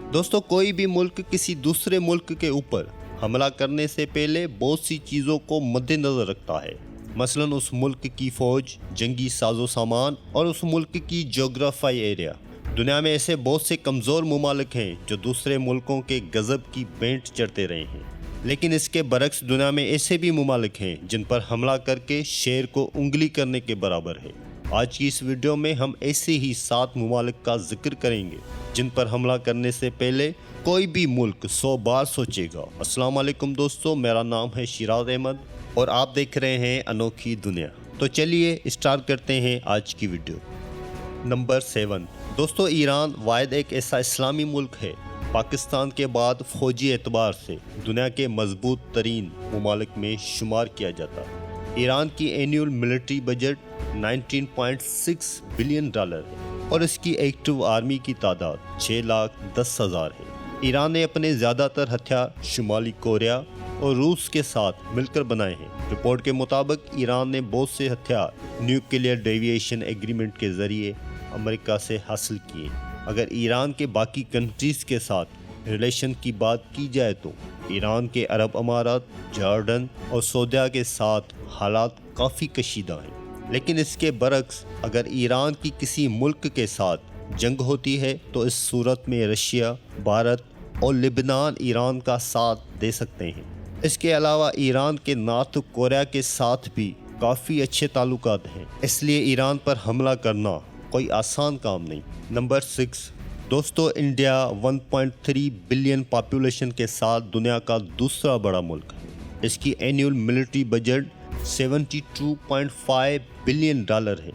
दोस्तों, कोई भी मुल्क किसी दूसरे मुल्क के ऊपर हमला करने से पहले बहुत सी चीज़ों को मद्देनज़र रखता है। मसलन उस मुल्क की फ़ौज, जंगी साजो सामान और उस मुल्क की जोग्राफाई एरिया। दुनिया में ऐसे बहुत से कमज़ोर ममालिक हैं जो दूसरे मुल्कों के गज़ब की भेंट चढ़ते रहे हैं, लेकिन इसके बरक्स दुनिया में ऐसे भी ममालिक हैं जिन पर हमला करके शेर को उंगली करने के बराबर है। आज की इस वीडियो में हम ऐसे ही 7 ममालिक का जिक्र करेंगे जिन पर हमला करने से पहले कोई भी मुल्क 100 बार सोचेगा। अस्सलाम वालेकुम दोस्तों, मेरा नाम है शिराज अहमद और आप देख रहे हैं अनोखी दुनिया। तो चलिए स्टार्ट करते हैं आज की वीडियो। नंबर 7 दोस्तों, ईरान वाहिद एक ऐसा इस्लामी मुल्क है पाकिस्तान के बाद फौजी एतबार से दुनिया के मजबूत तरीन ममालिक में शुमार किया जाता है। ईरान की annual military budget 19.6 billion dollar है और इसकी एक्टिव आर्मी की तादाद 6,10,000 है। ईरान ने अपने ज़्यादातर हथियार शुमाली कोरिया और रूस के साथ मिलकर बनाए हैं। रिपोर्ट के मुताबिक ईरान ने बहुत से हथियार न्यूक्लियर डेविएशन एग्रीमेंट के ज़रिए अमेरिका से हासिल किए। अगर ईरान के बाकी कंट्रीज़ के साथ रिलेशन की बात की जाए तो ईरान के अरब अमारात, जॉर्डन और सऊदीया के साथ हालात काफ़ी कशीदा हैं। लेकिन इसके बरक्स अगर ईरान की किसी मुल्क के साथ जंग होती है तो इस सूरत में रशिया, भारत और लिबनान ईरान का साथ दे सकते हैं। इसके अलावा ईरान के नॉर्थ कोरिया के साथ भी काफ़ी अच्छे ताल्लुकात हैं, इसलिए ईरान पर हमला करना कोई आसान काम नहीं। नंबर 6 दोस्तों, इंडिया 1.3 बिलियन पॉपुलेशन के साथ दुनिया का दूसरा बड़ा मुल्क है। इसकी annual military budget 72.5 billion dollar है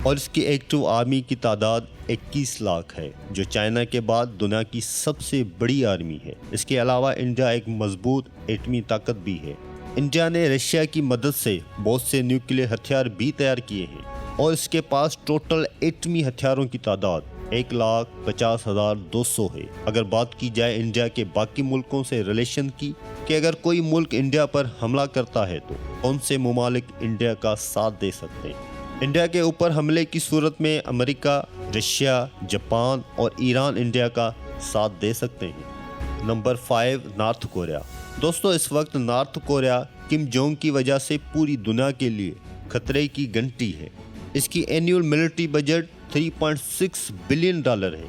और इसकी एक्टिव आर्मी की तादाद 21 लाख है, जो चाइना के बाद दुनिया की सबसे बड़ी आर्मी है। इसके अलावा इंडिया एक मजबूत एटमी ताकत भी है। इंडिया ने रशिया की मदद से बहुत से न्यूक्लियर हथियार भी तैयार किए हैं और इसके पास टोटल एटमी हथियारों की तादाद 1,50,200 है। अगर बात की जाए इंडिया के बाकी मुल्कों से रिलेशन की कि अगर कोई मुल्क इंडिया पर हमला करता है तो कौन से ममालिक इंडिया का साथ दे सकते हैं। इंडिया के ऊपर हमले की सूरत में अमेरिका, रशिया, जापान और ईरान इंडिया का साथ दे सकते हैं। नंबर 5 नॉर्थ कोरिया दोस्तों, इस वक्त नॉर्थ कोरिया किम जोंग की वजह से पूरी दुनिया के लिए खतरे की घंटी है। इसकी annual military budget 3.6 billion dollar है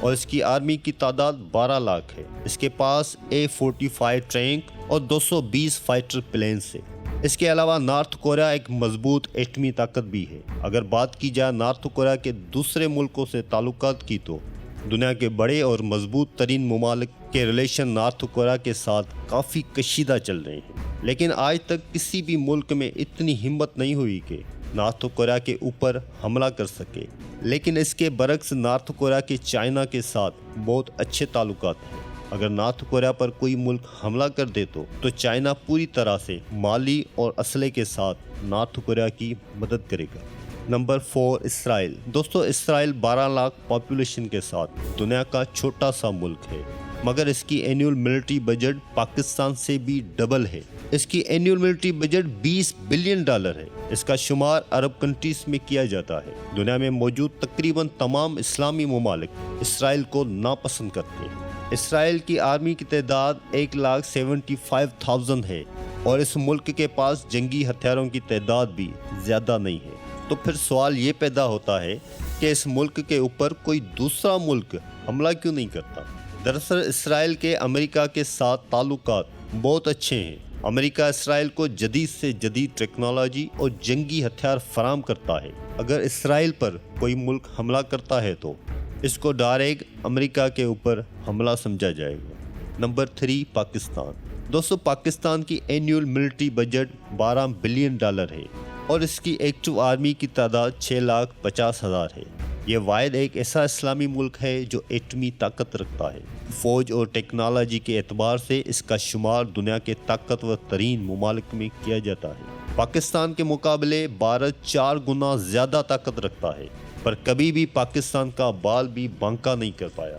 और इसकी आर्मी की तादाद 12 लाख है। इसके पास A-45 टैंक और 220 फाइटर प्लेन्स है। इसके अलावा नॉर्थ कोरिया एक मजबूत एटमी ताकत भी है। अगर बात की जाए नॉर्थ कोरिया के दूसरे मुल्कों से ताल्लुकात की तो दुनिया के बड़े और मजबूत तरीन ममालिक के रिलेशन नॉर्थ कोरिया के साथ काफ़ी कशीदा चल रहे हैं, लेकिन आज तक किसी भी मुल्क में इतनी हिम्मत नहीं हुई कि नॉर्थ कोरिया के ऊपर हमला कर सके। लेकिन इसके बरक्स नॉर्थ कोरिया के चाइना के साथ बहुत अच्छे ताल्लुकात हैं। अगर नॉर्थ कोरिया पर कोई मुल्क हमला कर दे तो चाइना पूरी तरह से माली और असले के साथ नॉर्थ कोरिया की मदद करेगा। नंबर 4 इसराइल दोस्तों, इसराइल 12 लाख पॉपुलेशन के साथ दुनिया का छोटा सा मुल्क है, मगर इसकी एनुअल मिलिट्री बजट पाकिस्तान से भी डबल है। इसकी annual military budget 20 billion dollar है। इसका शुमार अरब कंट्रीज में किया जाता है। दुनिया में मौजूद तकरीबन तमाम इस्लामी ममालिक इसराइल को नापसंद करते हैं। इसराइल की आर्मी की तादाद 1,75,000 है और इस मुल्क के पास जंगी हथियारों की तादाद भी ज़्यादा नहीं है। तो फिर सवाल ये पैदा होता है कि इस मुल्क के ऊपर कोई दूसरा मुल्क हमला क्यों नहीं करता। दरअसल इसराइल के अमेरिका के साथ ताल्लुकात बहुत अच्छे हैं। अमेरिका इसराइल को जदीद से जदीद टेक्नोलॉजी और जंगी हथियार फराम करता है। अगर इसराइल पर कोई मुल्क हमला करता है तो इसको डायरेक्ट अमेरिका के ऊपर हमला समझा जाएगा। नंबर 3 पाकिस्तान दोस्तों, पाकिस्तान की annual military budget 12 billion dollar है और इसकी एक्टिव आर्मी की तादाद 6,50,000 है। ये वाहिद एक ऐसा इस्लामी मुल्क है जो एटमी ताकत रखता है। फ़ौज और टेक्नोलॉजी के एतबार से इसका शुमार दुनिया के ताकतवर तरीन ममालिक में किया जाता है। पाकिस्तान के मुकाबले भारत 4 गुना ज़्यादा ताकत रखता है, पर कभी भी पाकिस्तान का बाल भी बांका नहीं कर पाया।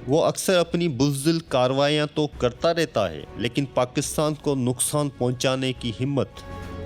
वो अक्सर अपनी बुज़दिल कार्रवाइयाँ तो करता रहता है, लेकिन पाकिस्तान को नुकसान पहुँचाने की हिम्मत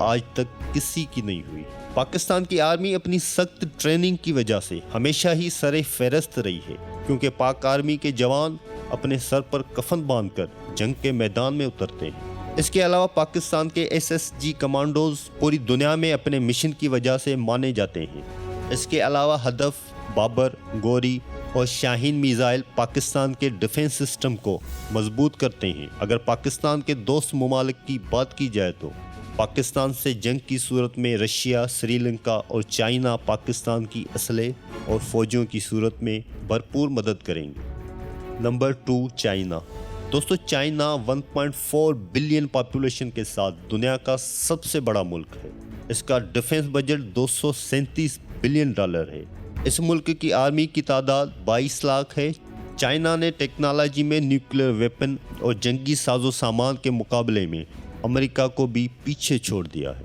आज तक किसी की नहीं हुई। पाकिस्तान की आर्मी अपनी सख्त ट्रेनिंग की वजह से हमेशा ही सरे फहरिस्त रही है, क्योंकि पाक आर्मी के जवान अपने सर पर कफन बांधकर जंग के मैदान में उतरते हैं। इसके अलावा पाकिस्तान के SSG कमांडोज पूरी दुनिया में अपने मिशन की वजह से माने जाते हैं। इसके अलावा हदफ, बाबर, गौरी और शाहीन मिसाइल पाकिस्तान के डिफेंस सिस्टम को मजबूत करते हैं। अगर पाकिस्तान के दोस्त ममालिक की बात की जाए तो पाकिस्तान से जंग की सूरत में रशिया, श्रीलंका और चाइना पाकिस्तान की असले और फौजियों की सूरत में भरपूर मदद करेंगे। Number 2, China. दोस्तों, चाइना 1.4 बिलियन पॉपुलेशन के साथ दुनिया का सबसे बड़ा मुल्क है। इसका डिफेंस बजट $237 बिलियन है। इस मुल्क की आर्मी की तादाद 22 लाख है। चाइना ने टेक्नोलॉजी में न्यूक्लियर वेपन और जंगी साजो सामान के मुकाबले में अमेरिका को भी पीछे छोड़ दिया है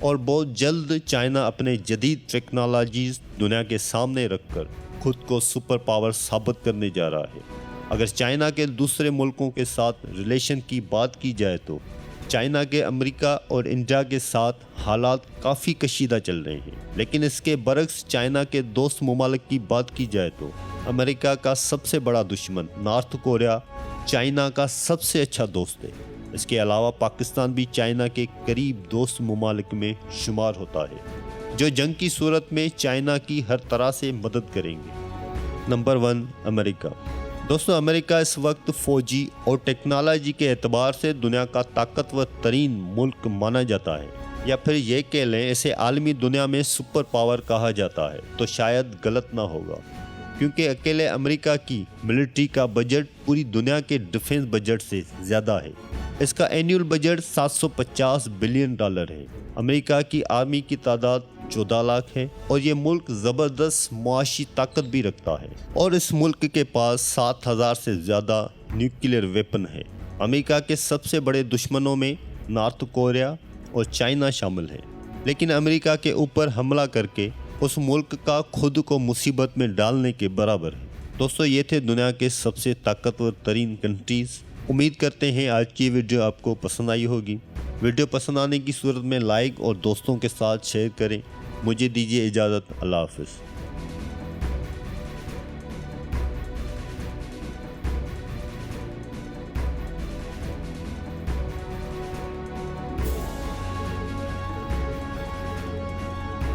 और बहुत जल्द चाइना अपने जदीद टेक्नोलॉजीज दुनिया के सामने रखकर खुद को सुपर पावर साबित करने जा रहा है। अगर चाइना के दूसरे मुल्कों के साथ रिलेशन की बात की जाए तो चाइना के अमेरिका और इंडिया के साथ हालात काफ़ी कशीदा चल रहे हैं, लेकिन इसके बरक्स चाइना के दोस्त ममालिक की बात की जाए तो अमेरिका का सबसे बड़ा दुश्मन नॉर्थ कोरिया चाइना का सबसे अच्छा दोस्त है। इसके अलावा पाकिस्तान भी चाइना के करीब दोस्त ममालिक में शुमार होता है, जो जंग की सूरत में चाइना की हर तरह से मदद करेंगे। Number 1, America. दोस्तों, अमेरिका इस वक्त फौजी और टेक्नोलॉजी के एतबार से दुनिया का ताकतवर तरीन मुल्क माना जाता है, या फिर ये कह लें इसे आलमी दुनिया में सुपर पावर कहा जाता है तो शायद गलत ना होगा, क्योंकि अकेले अमेरिका की मिलिट्री का बजट पूरी दुनिया के डिफेंस बजट से ज़्यादा है। इसका एनुअल बजट $750 बिलियन है। अमेरिका की आर्मी की तादाद 14 लाख है और ये मुल्क ज़बरदस्त मुआशी ताकत भी रखता है और इस मुल्क के पास 7,000 से ज़्यादा न्यूक्लियर वेपन है। अमेरिका के सबसे बड़े दुश्मनों में नॉर्थ कोरिया और चाइना शामिल है, लेकिन अमेरिका के ऊपर हमला करके उस मुल्क का खुद को मुसीबत में डालने के बराबर है। दोस्तों, ये थे दुनिया के सबसे ताकतवर तरीन कंट्रीज़। उम्मीद करते हैं आज की वीडियो आपको पसंद आई होगी। वीडियो पसंद आने की सूरत में लाइक और दोस्तों के साथ शेयर करें। मुझे दीजिए इजाज़त। अल्लाह हाफ़िज़।